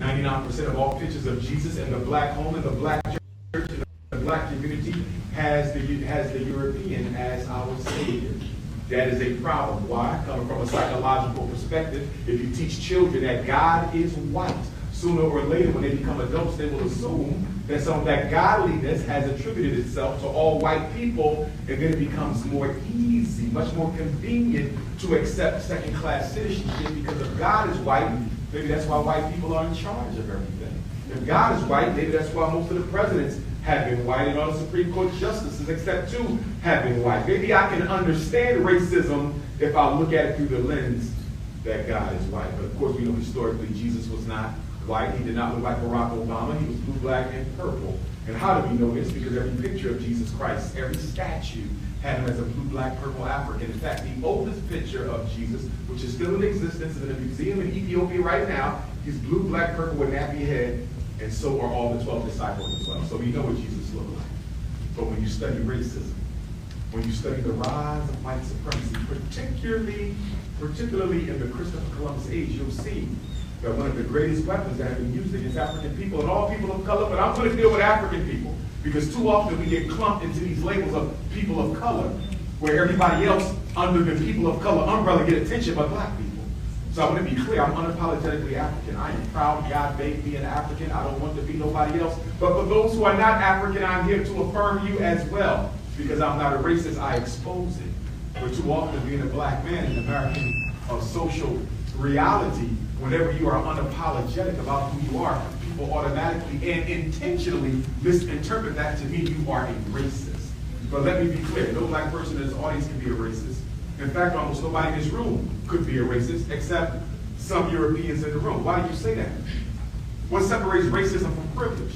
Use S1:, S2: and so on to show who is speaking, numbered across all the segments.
S1: 99% of all pictures of Jesus in the black home and the black church and the black community has the European as our savior. That is a problem. Why? Coming from a psychological perspective, if you teach children that God is white, sooner or later when they become adults, they will assume that some of that godliness has attributed itself to all white people, and then it becomes more easy, much more convenient to accept second-class citizenship because if God is white, maybe that's why white people are in charge of everything. If God is white, maybe that's why most of the presidents have been white and all the Supreme Court justices, except two, have been white. Maybe I can understand racism if I look at it through the lens that God is white. But of course, we know historically Jesus was not white. He did not look like Barack Obama. He was blue, black, and purple. And how do we know this? Because every picture of Jesus Christ, every statue had him as a blue, black, purple African. In fact, the oldest picture of Jesus, which is still in existence in a museum in Ethiopia right now, he's blue, black, purple with nappy head, and so are all the 12 disciples as well. So we know what Jesus looked like. But when you study racism, when you study the rise of white supremacy, particularly in the Christopher Columbus age, you'll see that one of the greatest weapons that have been used against African people and all people of color, but I'm going to deal with African people because too often we get clumped into these labels of people of color where everybody else under the people of color umbrella get attention but black people. So I want to be clear, I'm unapologetically African. I am proud God made me an African. I don't want to be nobody else. But for those who are not African, I'm here to affirm you as well because I'm not a racist, I expose it. But too often being a black man in American social reality, whenever you are unapologetic about who you are, people automatically and intentionally misinterpret that to mean you are a racist. But let me be clear, no black person in this audience can be a racist. In fact, almost nobody in this room could be a racist except some Europeans in the room. Why do you say that? What separates racism from privilege?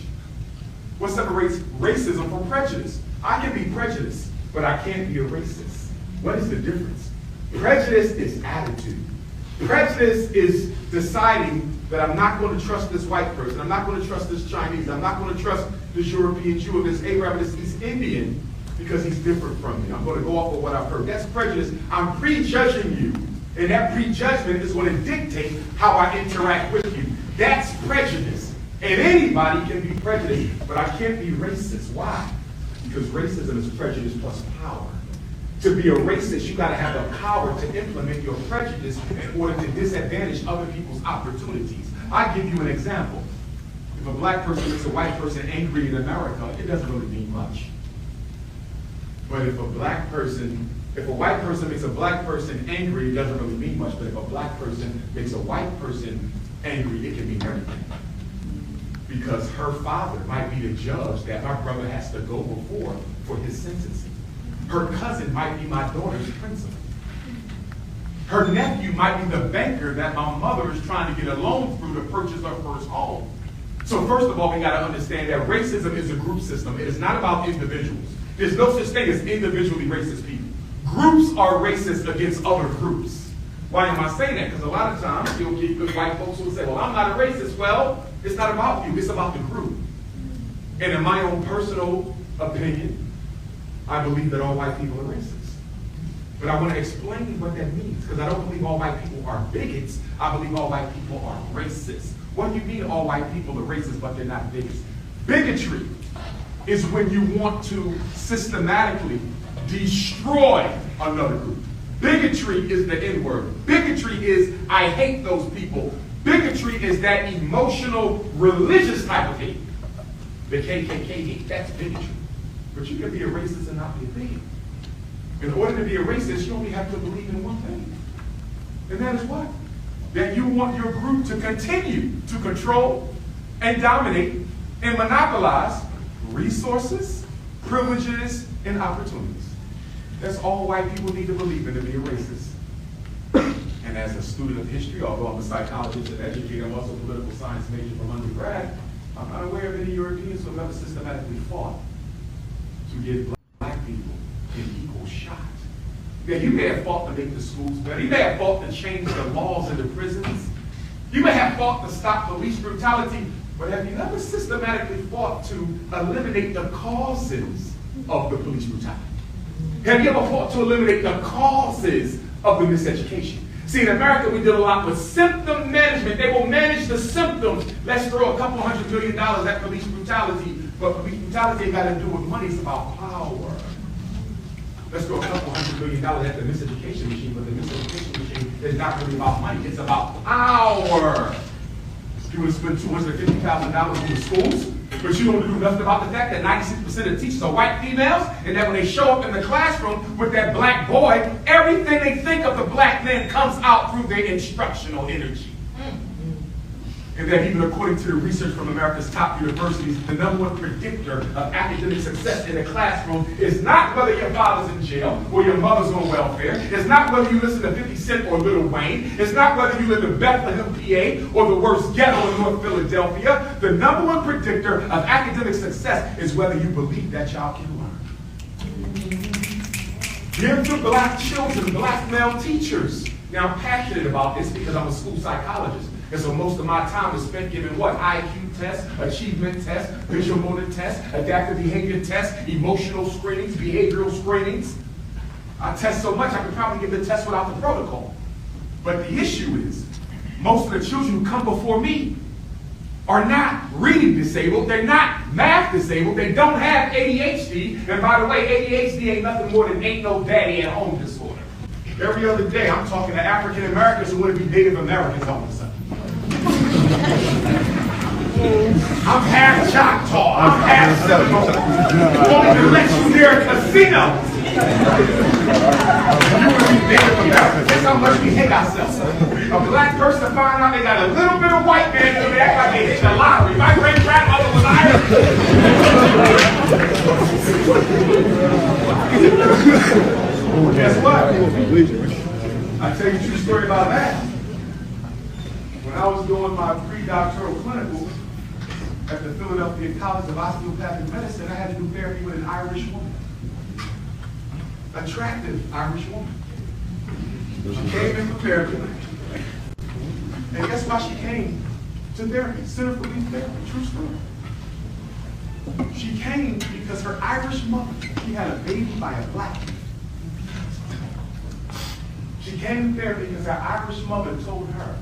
S1: What separates racism from prejudice? I can be prejudiced, but I can't be a racist. What is the difference? Prejudice is attitude. Prejudice is deciding that I'm not going to trust this white person, I'm not going to trust this Chinese, I'm not going to trust this European Jew or this Arab or this Indian because he's different from me. I'm going to go off of what I've heard. That's prejudice. I'm prejudging you, and that prejudgment is going to dictate how I interact with you. That's prejudice. And anybody can be prejudiced, but I can't be racist. Why? Because racism is prejudice plus power. To be a racist, you got to have the power to implement your prejudice in order to disadvantage other people's opportunities. I give you an example. If a black person makes a white person angry in America, it doesn't really mean much. But if a white person makes a black person angry, it doesn't really mean much. But if a black person makes a white person angry, it can mean everything. Because her father might be the judge that my brother has to go before for his sentencing. Her cousin might be my daughter's principal. Her nephew might be the banker that my mother is trying to get a loan through to purchase her first home. So first of all, we got to understand that racism is a group system. It is not about individuals. There's no such thing as individually racist people. Groups are racist against other groups. Why am I saying that? Because a lot of times you'll get good white folks who will say, well, I'm not a racist. Well, it's not about you. It's about the group. And in my own personal opinion, I believe that all white people are racist. But I want to explain what that means, because I don't believe all white people are bigots. I believe all white people are racist. What do you mean all white people are racist, but they're not bigots? Bigotry is when you want to systematically destroy another group. Bigotry is the N-word. Bigotry is, I hate those people. Bigotry is that emotional, religious type of hate. The KKK hate, that's bigotry. But you can be a racist and not be a bigot. In order to be a racist, you only have to believe in one thing. And that is what? That you want your group to continue to control and dominate and monopolize resources, privileges, and opportunities. That's all white people need to believe in to be a racist. And as a student of history, although I'm a psychologist and educator, I'm also a political science major from undergrad, I'm not aware of any Europeans who have ever systematically fought to give black people an equal shot. Yeah, you may have fought to make the schools better. You may have fought to change the laws in the prisons. You may have fought to stop police brutality, but have you ever systematically fought to eliminate the causes of the police brutality? Have you ever fought to eliminate the causes of the miseducation? See, in America, we did a lot with symptom management. They will manage the symptoms symptoms. Let's throw a couple $100 million at police brutality. But police brutality ain't got to do with money. It's about power. Let's throw a couple $100 million at the miseducation machine, but the miseducation machine is not really about money. It's about power. You would spend $250,000 in the schools, but you don't do nothing about the fact that 96% of teachers are white females, and that when they show up in the classroom with that black boy, everything they think of the black man comes out through their instructional energy. And that even according to the research from America's top universities, the #1 predictor of academic success in the classroom is not whether your father's in jail or your mother's on welfare. It's not whether you listen to 50 Cent or Lil Wayne. It's not whether you live in Bethlehem, PA, or the worst ghetto in North Philadelphia. The #1 predictor of academic success is whether you believe that child can learn. Give to black children, black male teachers. Now, I'm passionate about this because I'm a school psychologist. And so most of my time is spent giving what? IQ tests, achievement tests, visual motor tests, adaptive behavior tests, emotional screenings, behavioral screenings. I test so much I could probably give the test without the protocol. But the issue is, most of the children who come before me are not reading disabled, they're not math disabled, they don't have ADHD, and by the way, ADHD ain't nothing more than ain't no daddy at home disorder. Every other day I'm talking to African Americans who want to be Native Americans all of a sudden. I'm half Choctaw, I'm half Seminole. Won't even let you near a casino. You want to be Native Americans. That's how much we hate ourselves. A black person find out they got a little bit of white man so they act like they hit the lottery. My great grandmother was Irish. Guess what? I tell you a true story about that. When I was doing my pre-doctoral clinical at the Philadelphia College of Osteopathic Medicine, I had to do therapy with an Irish woman. Attractive Irish woman. She came in for therapy. And guess why she came to therapy? Center for Relief Therapy. True story. She came because her Irish mother, she had a baby by a black man. She came to therapy because her Irish mother told her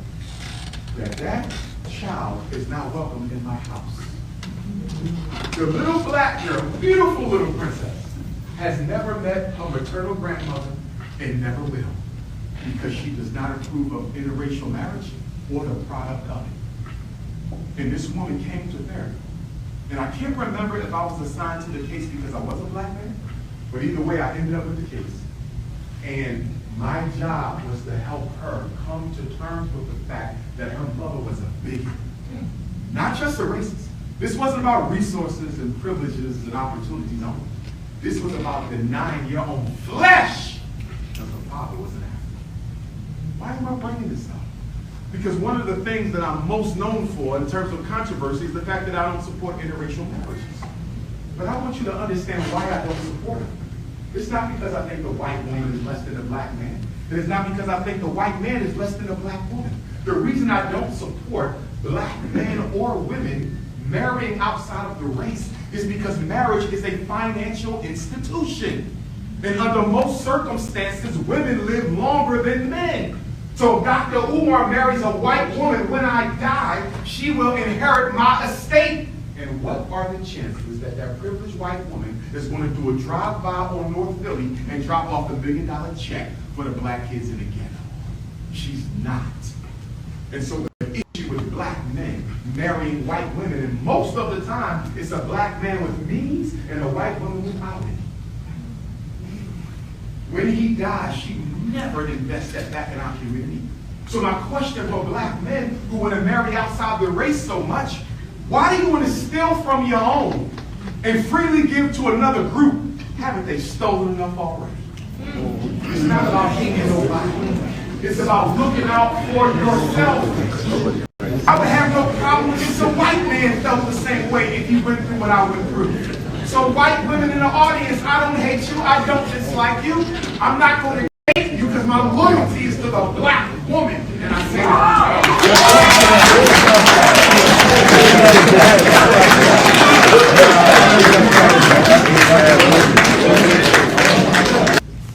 S1: that child is not welcome in my house. The little black girl, beautiful little princess, has never met her maternal grandmother and never will, because she does not approve of interracial marriage or the product of it. And this woman came to therapy. And I can't remember if I was assigned to the case because I was a black man, but either way I ended up with the case. And my job was to help her come to terms with the fact that her mother was a bigot. Not just a racist. This wasn't about resources and privileges and opportunities only. This was about denying your own flesh because her father was an African. Why am I bringing this up? Because one of the things that I'm most known for in terms of controversy is the fact that I don't support interracial marriages. But I want you to understand why I don't support it. It's not because I think the white woman is less than the black man. It is not because I think the white man is less than the black woman. The reason I don't support black men or women marrying outside of the race is because marriage is a financial institution. And under most circumstances, women live longer than men. So if Dr. Umar marries a white woman, when I die, she will inherit my estate. And what are the chances that that privileged white woman is going to do a drive-by on North Philly and drop off $1 million check for the black kids in the ghetto? She's not. And so the issue with black men marrying white women, and most of the time, it's a black man with means and a white woman without it. When he dies, she never invests that back in our community. So my question for black men who want to marry outside the race so much, why do you want to steal from your own and freely give to another group? Haven't they stolen enough already? It's not about hating nobody. It's about looking out for yourself. I would have no problem if some white man felt the same way if he went through what I went through. So white women in the audience, I don't hate you, I don't dislike you. I'm not going to hate you because my loyalty is to the black woman. And I say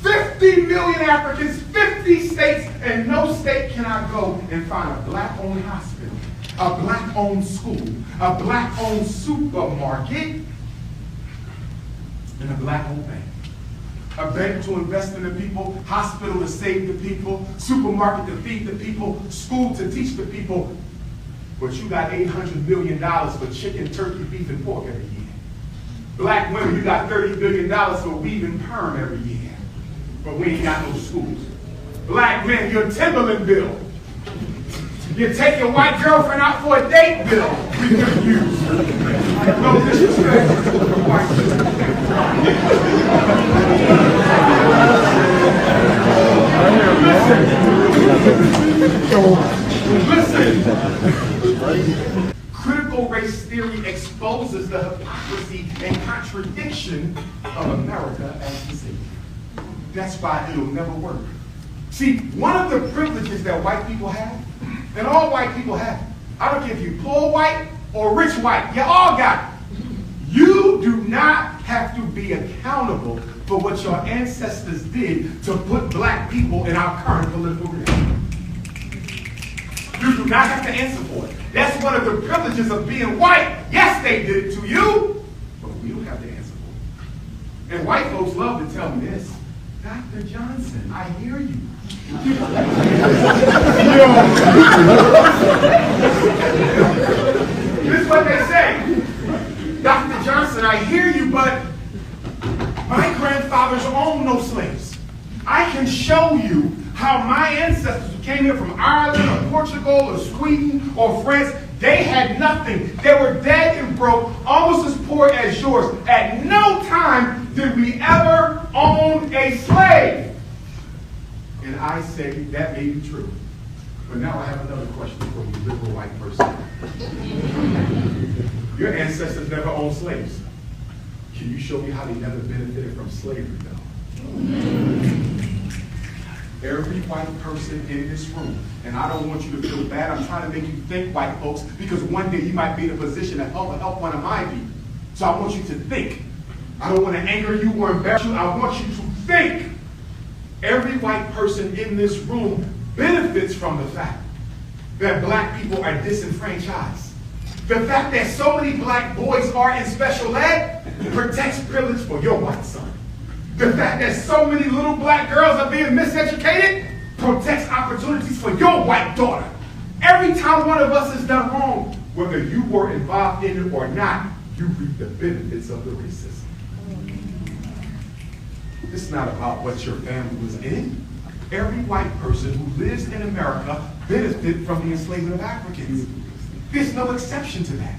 S1: $50 million Africans, 50 states, and no state can I go and find a black-owned hospital, a black black-owned school, a black-owned supermarket, and a black-owned bank. A bank to invest in the people, hospital to save the people, supermarket to feed the people, school to teach the people. But you got $800 million for chicken, turkey, beef, and pork every year. Black women, you got $30 billion for weaving perm every year. But we ain't got no schools. Black men, your Timberland bill. You take your white girlfriend out for a date bill. We could use. No disrespect to the white Listen. Critical race theory exposes the hypocrisy and contradiction of America as the Savior. That's why it'll never work. See, one of the privileges that white people have, and all white people have, I don't care if you're poor white or rich white, you all got it. You do not have to be accountable for what your ancestors did to put black people in our current political reality. You do not have to answer for it. That's one of the privileges of being white. Yes, they did it to you, but we don't have to answer for it. And white folks love to tell me this. Dr. Johnson, I hear you. This is what they say. Dr. Johnson, I hear you, but my grandfathers owned no slaves. I can show you how my ancestors who came here from Ireland or Portugal or Sweden or France, they had nothing. They were dead and broke, almost as poor as yours. At no time did we ever own a slave. And I say that may be true. But now I have another question for you, liberal white person. Your ancestors never owned slaves. Can you show me how they never benefited from slavery, though? Every white person in this room, and I don't want you to feel bad, I'm trying to make you think, white folks, because one day you might be in a position to help one of my people. So I want you to think. I don't want to anger you or embarrass you. I want you to think. Every white person in this room benefits from the fact that black people are disenfranchised. The fact that so many black boys are in special ed protects privilege for your white son. The fact that so many little black girls are being miseducated protects opportunities for your white daughter. Every time one of us is done wrong, whether you were involved in it or not, you reap the benefits of the racism. It's not about what your family was in. Every white person who lives in America benefits from the enslavement of Africans. There's no exception to that.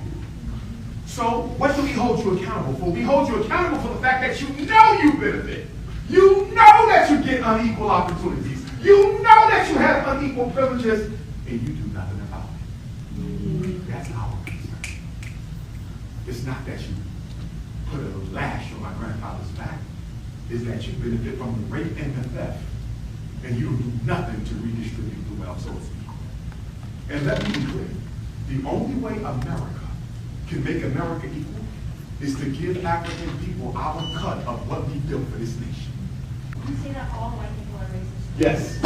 S1: So what do we hold you accountable for? We hold you accountable for the fact that you know you benefit. You know that you get unequal opportunities. You know that you have unequal privileges, and you do nothing about it. That's our concern. It's not that you put a lash on my grandfather's back. It's that you benefit from the rape and the theft, and you don't do nothing to redistribute the wealth so it's equal. And let me be clear. The only way America can make America equal is to give African people our cut of what we built for this nation.
S2: You say that all white people are racist?
S1: Yes.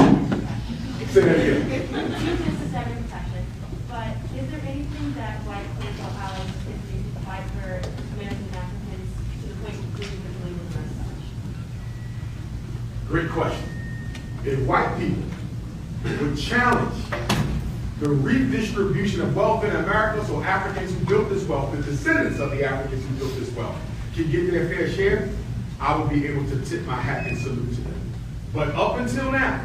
S1: Say that again.
S2: It's necessary protection, but is there anything that white political allies can do to fight for American Africans to the point of individually with us?
S1: Great question. If white people would challenge the redistribution of wealth in America so Africans who built this wealth, the descendants of the Africans who built this wealth, can get their fair share, I would be able to tip my hat and salute to them. But up until now,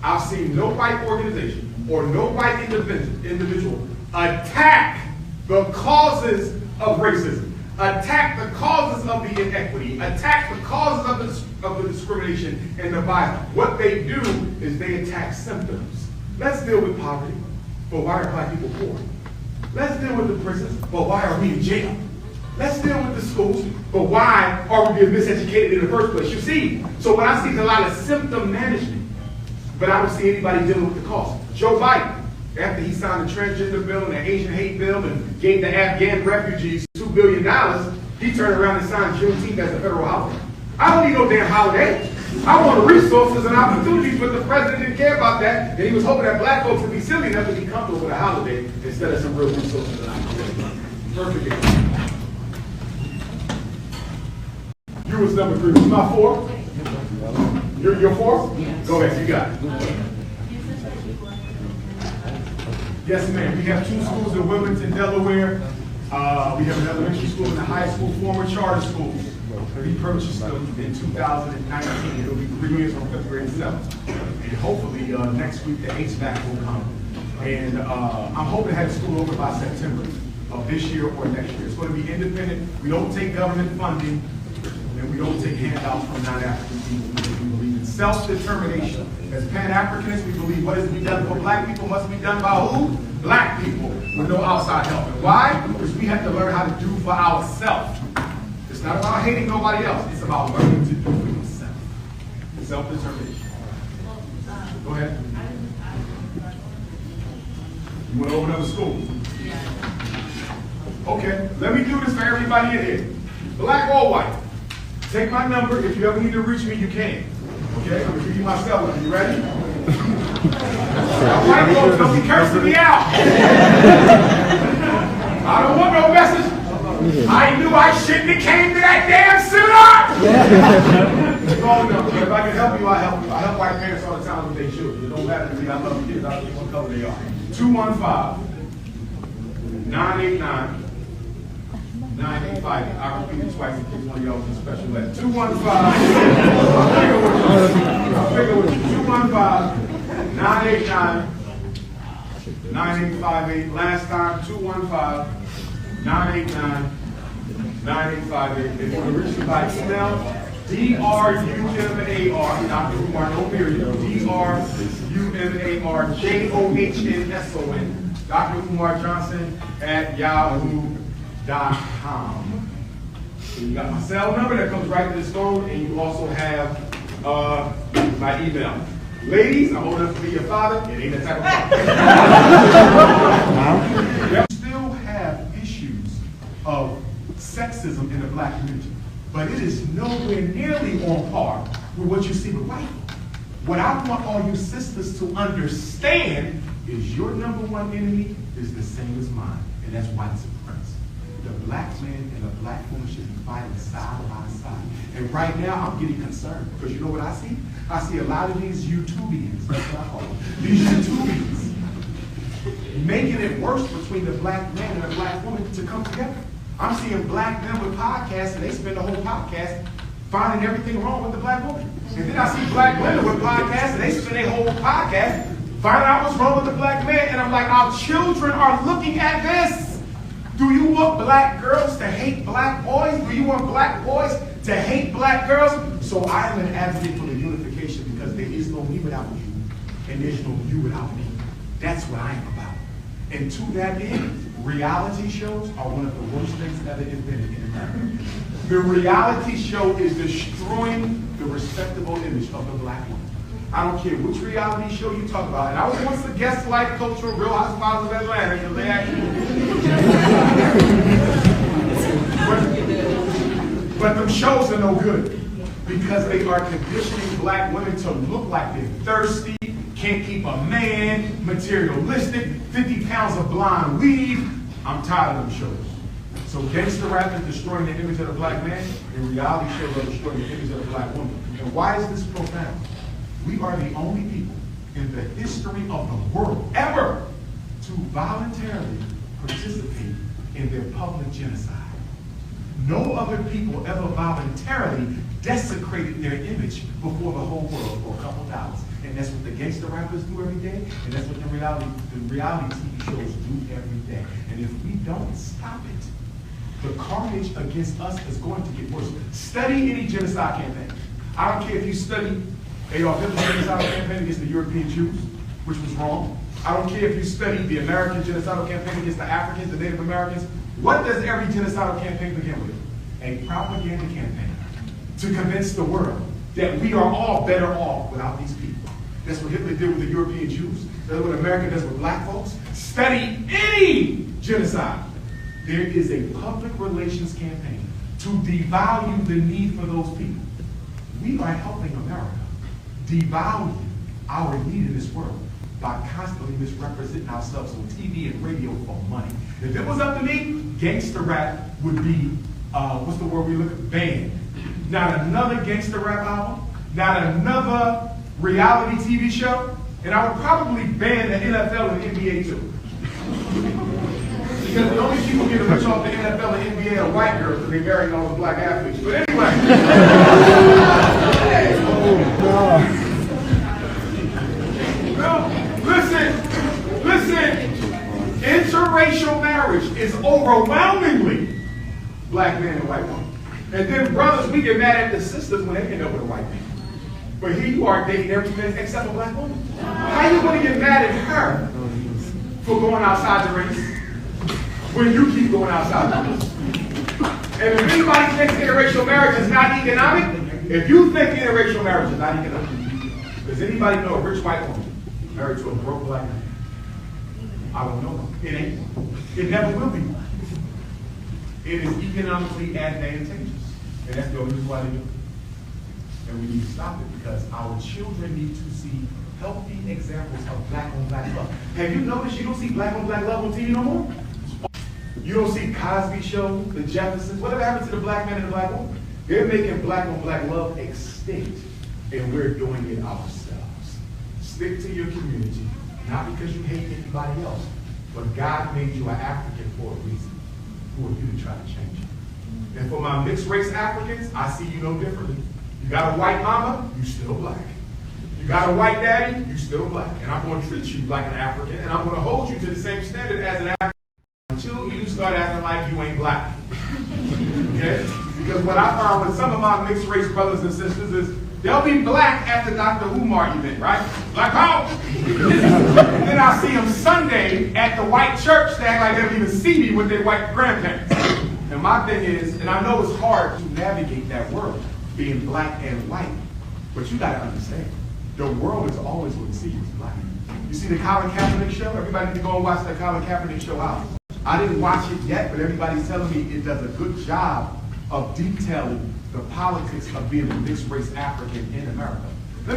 S1: I've seen no white organization or no white individual attack the causes of racism, attack the causes of the inequity, attack the causes of the discrimination and the violence. What they do is they attack symptoms. Let's deal with poverty. But why are black people poor? Let's deal with the prisons, but why are we in jail? Let's deal with the schools, but why are we being miseducated in the first place? You see, so what I see is a lot of symptom management, but I don't see anybody dealing with the cause. Joe Biden, after he signed the transgender bill and the Asian hate bill and gave the Afghan refugees $2 billion, he turned around and signed Juneteenth as a federal holiday. I don't need no damn holiday. I want resources and opportunities, but the president didn't care about that, and he was hoping that black folks would be silly enough to be comfortable with a holiday instead of some real resources and opportunities. Perfect. You was number 3. Who's my 4? You're 4? Go ahead, you got it. Yes, ma'am. We have 2 schools in Wilmington, Delaware. We have an elementary school and a high school, former charter schools. We purchased them in 2019. It'll be 3 years from February 7th. And hopefully next week the HVAC will come. And I'm hoping to have the school over by September of this year or next year. It's going to be independent. We don't take government funding, and we don't take handouts from non-African people. We believe in self-determination. As Pan-Africanists, we believe what is to be done for black people must be done by who? Black people, with no outside help. And why? Because we have to learn how to do for ourselves. It's not about hating nobody else. It's about learning to do for yourself. Self-determination. Go ahead. You want to open up a school? Okay, let me do this for everybody in here. Black or white. Take my number. If you ever need to reach me, you can. Okay, I'm going to give you my cell number. You ready? White folks, don't be cursing me out. I don't want no message. I knew I shouldn't have came to that damn seminar. Oh, no. If I can help you, I help you. I help white parents all the time with their children. It don't matter to me. I love kids. I don't care what color they are. 215-989-9858. I repeat it twice in case one of y'all was in special ed. 215. I'll figure with you. 215-989-9858. Last time, 215-989-9858. If you want to reach me by email, DRUMAR, Dr. Umar, no period, DRUMARJOHNSON, Dr. Umar Johnson at @yahoo.com. So you got my cell number that comes right to this phone, and you also have my email. Ladies, I'm old enough to be your father. It ain't that type of problem. We still have issues of sexism in the black community, but it is nowhere nearly on par with what you see with white people. What I want all you sisters to understand is your number one enemy is the same as mine, and that's white supremacy. The black man and the black woman should be fighting side by side. And right now, I'm getting concerned, because you know what I see? I see a lot of these YouTubians, that's what I call them, these YouTubians, making it worse between the black man and the black woman to come together. I'm seeing black men with podcasts, and they spend the whole podcast finding everything wrong with the black woman. And then I see black women with podcasts, and they spend their whole podcast finding out what's wrong with the black man. And I'm like, our children are looking at this. Do you want black girls to hate black boys? Do you want black boys to hate black girls? So I am an advocate for the unification, because there is no me without you, and there's no you without me. That's what I am about. And to that end, reality shows are one of the worst things that have invented in America. The reality show is destroying the respectable image of the black woman. I don't care which reality show you talk about. And I was once a guest life coach for Real Housewives of Atlanta, because they actually but them shows are no good, because they are conditioning black women to look like they're thirsty, can't keep a man, materialistic, 50 pounds of blonde weave. I'm tired of them shows. So gangster rap is destroying the image of the black man, and reality shows are destroying the image of the black woman. And why is this profound? We are the only people in the history of the world ever to voluntarily participate in their public genocide. No other people ever voluntarily desecrated their image before the whole world for a couple dollars. And that's what the gangster rappers do every day, and that's what the reality TV shows do every day. And if we don't stop it, the carnage against us is going to get worse. Study any genocide campaign. I don't care if you study Adolf Hitler's genocidal campaign against the European Jews, which was wrong. I don't care if you study the American genocidal campaign against the Africans, the Native Americans. What does every genocidal campaign begin with? A propaganda campaign to convince the world that we are all better off without these people. That's what Hitler did with the European Jews. That's what America does with black folks. Study any genocide. There is a public relations campaign to devalue the need for those people. we are helping America devalue our need in this world by constantly misrepresenting ourselves on TV and radio for money. If it was up to me, gangster rap would be, what's the word we look at? Banned. Not another gangster rap album, not another reality TV show, and I would probably ban the NFL and NBA too. Because the only people getting rich off the NFL and NBA are white girls because they married all the black athletes. But anyway. Listen, interracial marriage is overwhelmingly black man and white woman. And then brothers, we get mad at the sisters when they end up with a white man. But here you are dating everything except a black woman. How you going to get mad at her for going outside the race when you keep going outside the race? And if anybody thinks interracial marriage is not economic, if you think interracial marriage is not economic, does anybody know a rich white woman married to a broke black man? I don't know. It ain't. It never will be. It is economically advantageous. And that's the only reason why they do it. And we need to stop it because our children need to see healthy examples of black on black love. Have you noticed you don't see black on black love on TV no more? You don't see Cosby Show, the Jeffersons, whatever happened to the black man and the black woman? They're making black on black love extinct, and we're doing it ourselves. Stick to your community, not because you hate anybody else, but God made you an African for a reason. Who are you to try to change it? And for my mixed race Africans, I see you no differently. You got a white mama, you still black. You got a white daddy, you still black. And I'm going to treat you like an African, and I'm going to hold you to the same standard as an African until you start acting like you ain't black. Okay? Because what I found with some of my mixed race brothers and sisters is they'll be black at the Dr. Umar event, right? Like, oh! And then I see them Sunday at the white church, they act like they don't even see me with their white grandparents. And my thing is, and I know it's hard to navigate that world, being black and white, but you gotta understand, the world is always going to see you as black. You see the 𝚂𝚄𝙱𝚂𝙺𝚵 show? Everybody need to go and watch the 𝚂𝚂𝚂𝙵𝚵 show out. I didn't watch it yet, but everybody's telling me it does a good job of detailing the politics of being a mixed race African in America.